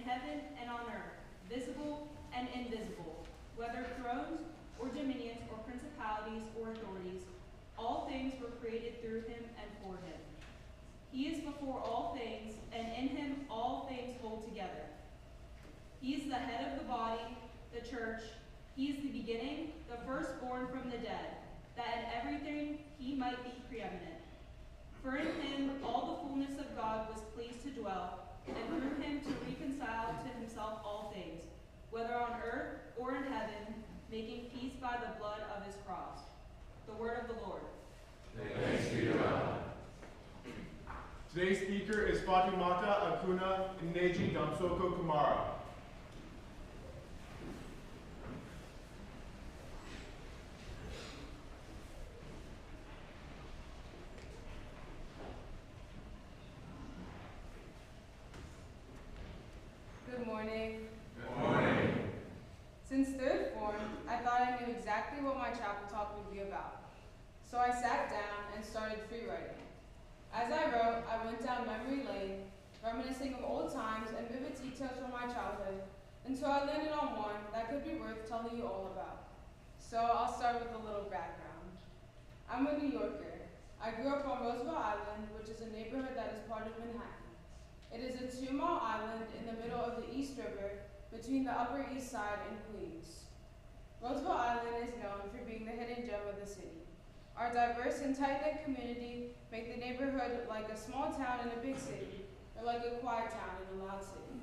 heaven and on earth, visible and invisible, whether thrones or dominions or principalities or authorities. All things were created through him and for him. He is before all things, and in him all things hold together. He is the head of the body, the church. He is the beginning, the firstborn from the dead, that in everything he might be preeminent. For in him all the fullness of God was pleased to dwell, and through him to reconcile to himself all things, whether on earth or in heaven, making peace by the blood of his cross. The word of the Lord. Thanks be to God. Today's speaker is Fatoumata Akuna Nneji Damsoko Camara. Good morning. Good morning. Since third form, I thought I knew exactly what my chapel talk would be about. So I sat down and started free writing. As I wrote, I went down memory lane, reminiscing of old times and vivid details from my childhood, until I landed on one that could be worth telling you all about. So I'll start with a little background. I'm a New Yorker. I grew up on Roosevelt Island, which is a neighborhood that is part of Manhattan. It is a 2-mile island in the middle of the East River between the Upper East Side and Queens. Roosevelt Island is known for being the hidden gem of the city. Our diverse and tight-knit community make the neighborhood like a small town in a big city, or like a quiet town in a loud city.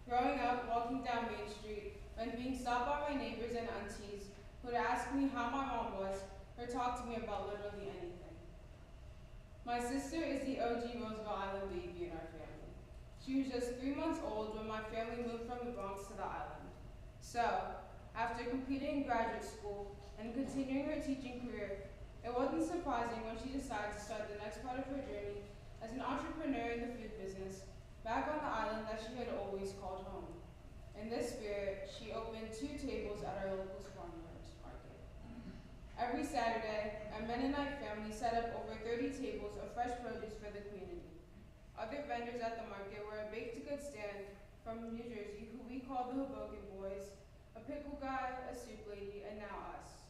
Growing up, walking down Main Street, and being stopped by my neighbors and aunties who would ask me how my mom was, or talk to me about literally anything. My sister is the OG Roosevelt Island baby in our family. She was just 3 months old when my family moved from the Bronx to the island. So, after completing graduate school and continuing her teaching career, it wasn't surprising when she decided to start the next part of her journey as an entrepreneur in the food business, back on the island that she had always called home. In this spirit, she opened 2 tables at our local farmers market. Every Saturday, a Mennonite family set up over 30 tables of fresh produce for the community. Other vendors at the market were a baked goods stand from New Jersey, who we call the Hoboken Boys, a pickle guy, a soup lady, and now us.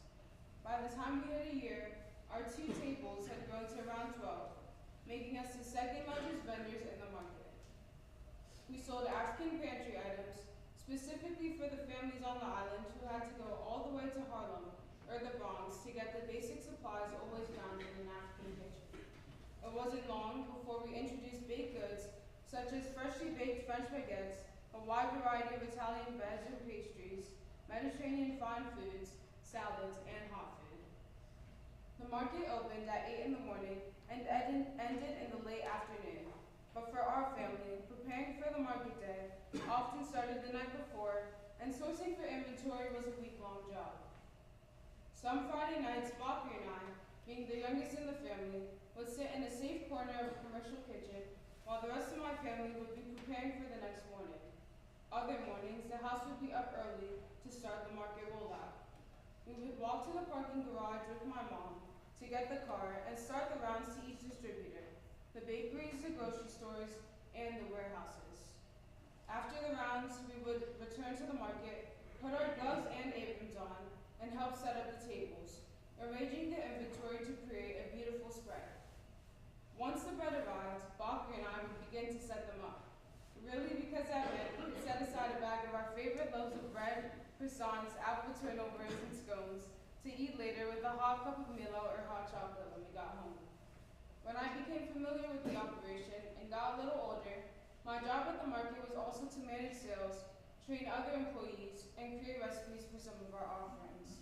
By the time we hit a year, our 2 tables had grown to around 12, making us the second largest vendors in the market. We sold African pantry items, specifically for the families on the island who had to go all the way to Harlem or the Bronx to get the basic supplies always found in an African kitchen. It wasn't long before we introduced baked goods, such as freshly baked French baguettes, a wide variety of Italian breads and pastries, Mediterranean fine foods, salads, and hot food. The market opened at 8 in the morning and ended in the late afternoon. But for our family, preparing for the market day often started the night before, and sourcing for inventory was a week-long job. Some Friday nights, Bobby and I, being the youngest in the family, would sit in a safe corner of a commercial kitchen while the rest of my family would be preparing for the next morning. Other mornings, the house would be up early to start the market rollout. We would walk to the parking garage with my mom to get the car and start the rounds to each distributor, the bakeries, the grocery stores, and the warehouses. After the rounds, we would return to the market, put our gloves and aprons on, and help set up the tables, arranging the inventory to create a beautiful spread. Once the bread arrived, Bakri and I would begin to set them up. Really, because that meant we could set aside a bag of our favorite loaves of bread, croissants, apple turnovers, and scones to eat later with a hot cup of Milo or hot chocolate when we got home. When I became familiar with the operation and got a little older, my job at the market was also to manage sales, train other employees, and create recipes for some of our offerings.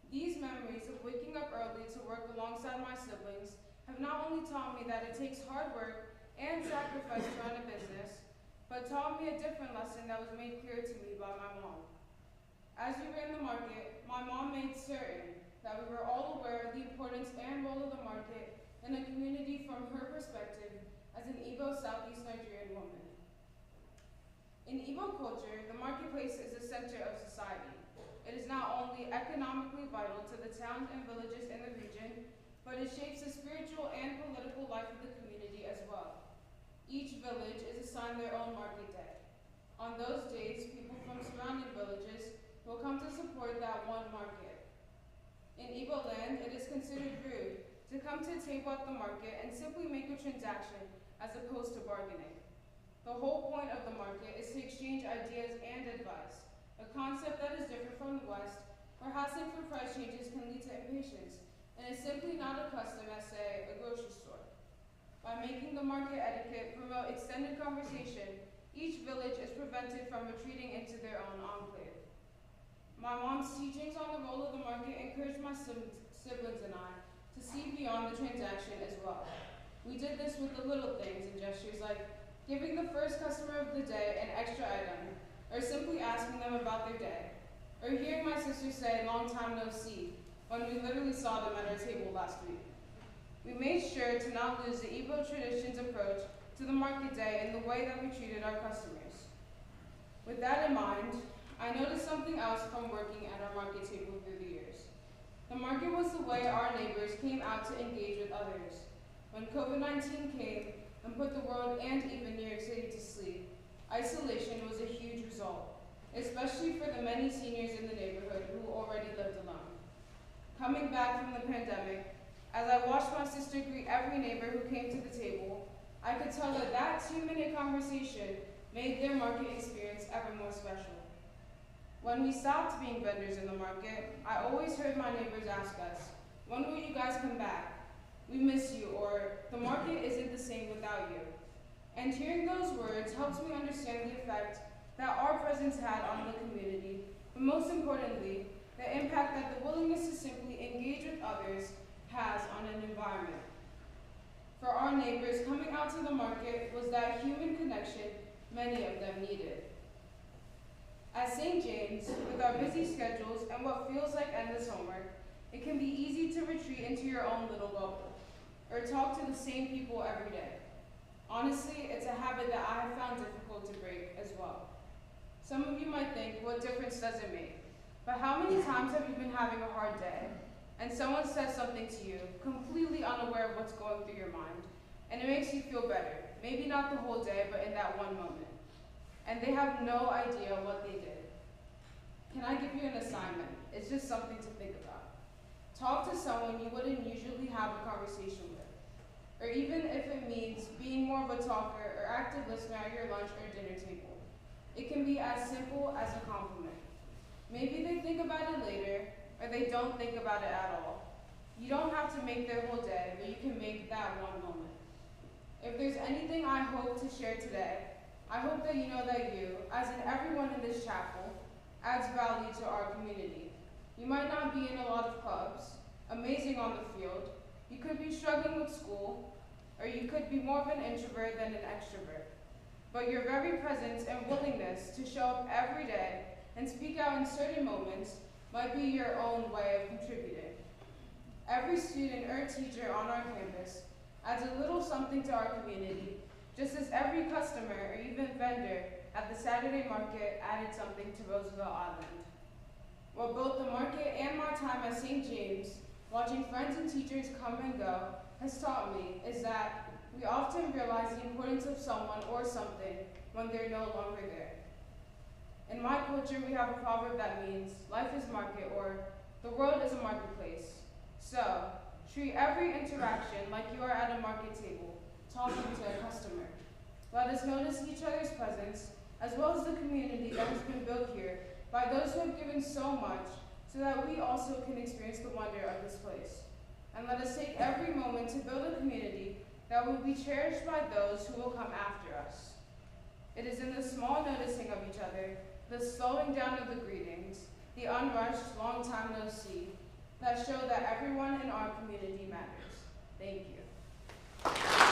These memories of waking up early to work alongside my siblings have not only taught me that it takes hard work and sacrifice to run a business, but taught me a different lesson that was made clear to me by my mom. As we ran the market, my mom made certain that we were all aware of the importance and role of the market in the community from her perspective as an Igbo Southeast Nigerian woman. In Igbo culture, the marketplace is the center of society. It is not only economically vital to the towns and villages in the region, but it shapes the spiritual and political life of the community as well. Each village is assigned their own market day. On those days, people from surrounding villages will come to support that one market. In Igbo land, it is considered rude to come to a table at the market and simply make a transaction as opposed to bargaining. The whole point of the market is to exchange ideas and advice, a concept that is different from the West, where hassling for price changes can lead to impatience and is simply not a custom at, say, a grocery store. By making the market etiquette promote extended conversation, each village is prevented from retreating into their own enclave. My mom's teachings on the role of the market encouraged my siblings and I to see beyond the transaction as well. We did this with the little things and gestures like giving the first customer of the day an extra item, or simply asking them about their day, or hearing my sister say, "Long time no see," when we literally saw them at our table last week. We made sure to not lose the Igbo traditions approach to the market day in the way that we treated our customers. With that in mind, I noticed something else from working at our market table through the years. The market was the way our neighbors came out to engage with others. When COVID-19 came and put the world and even New York City to sleep, isolation was a huge result, especially for the many seniors in the neighborhood who already lived alone. Coming back from the pandemic, as I watched my sister greet every neighbor who came to the table, I could tell that that 2-minute conversation made their market experience ever more special. When we stopped being vendors in the market, I always heard my neighbors ask us, "When will you guys come back? We miss you," or "The market isn't the same without you." And hearing those words helps me understand the effect that our presence had on the community, but most importantly, the impact that the willingness to simply engage with others has on an environment. For our neighbors, coming out to the market was that human connection many of them needed. At St. James, with our busy schedules and what feels like endless homework, it can be easy to retreat into your own little bubble, or talk to the same people every day. Honestly, it's a habit that I have found difficult to break as well. Some of you might think, what difference does it make? But how many times have you been having a hard day, and someone says something to you, completely unaware of what's going through your mind, and it makes you feel better, maybe not the whole day, but in that one moment, and they have no idea what they did? Can I give you an assignment? It's just something to think about. Talk to someone you wouldn't usually have a conversation with, or even if it means being more of a talker or active listener at your lunch or dinner table. It can be as simple as a compliment. Maybe they think about it later, or they don't think about it at all. You don't have to make their whole day, but you can make that one moment. If there's anything I hope to share today, I hope that you know that you, as in everyone in this chapel, adds value to our community. You might not be in a lot of clubs, amazing on the field, you could be struggling with school, or you could be more of an introvert than an extrovert. But your very presence and willingness to show up every day and speak out in certain moments might be your own way of contributing. Every student or teacher on our campus adds a little something to our community, just as every customer or even vendor at the Saturday market added something to Roosevelt Island. What both the market and my time at St. James, watching friends and teachers come and go, has taught me is that we often realize the importance of someone or something when they're no longer there. In my culture, we have a proverb that means life is market, or the world is a marketplace. So, treat every interaction like you are at a market table, talking to a customer. Let us notice each other's presence, as well as the community that has been built here by those who have given so much, so that we also can experience the wonder of this place. And let us take every moment to build a community that will be cherished by those who will come after us. It is in the small noticing of each other, the slowing down of the greetings, the unrushed, long time no see, that show that everyone in our community matters. Thank you.